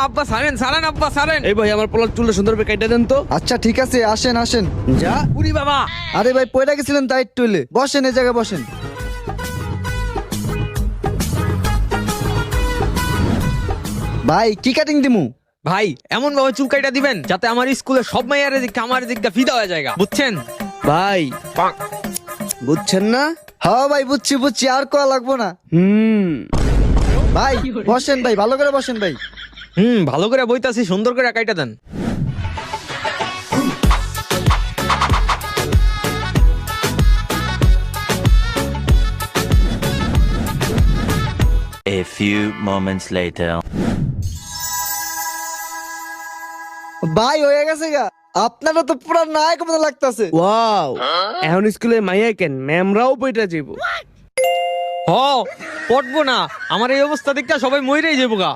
আব্বা সারেন সারেন, আব্বা সারেন। এই ভাই আমার পোলার চুলটা সুন্দরভাবে কাইটা দেন তো। আচ্ছা ঠিক আছে, আসেন আসেন। যা। উরি বাবা। আরে ভাই পয়রা গেছিলেন তাই একটু হইলে। বসেন, এই জায়গায় বসেন। ভাই কি কাটিং দিমু? ভাই এমন ভাবে চুল কাইটা দিবেন যাতে আমার স্কুলে সব মাইয়ারে দিকে আমার দিকটা ফিদা হয়ে যায়, বুঝছেন? ভাই বুঝছেন না? হ্যাঁ ভাই বুঝছি বুঝছি, আর কোয়া লাগবো না। ভাই বসেন ভাই, ভালো করে বসেন ভাই। ভালো করে বইতাছি, সুন্দর করে কাইটা দেন। A few moments later. ভাই হয়ে গেছে গা, আপনারা তো পুরা নায়ক মতো লাগতাছে। ওয়াও, এখন স্কুলে মাইয়া কেন, ম্যামরাও বইটা যাবো। হ পটবো না, আমার এই অবস্থা দেখতে সবাই মইরেই যাবো গা।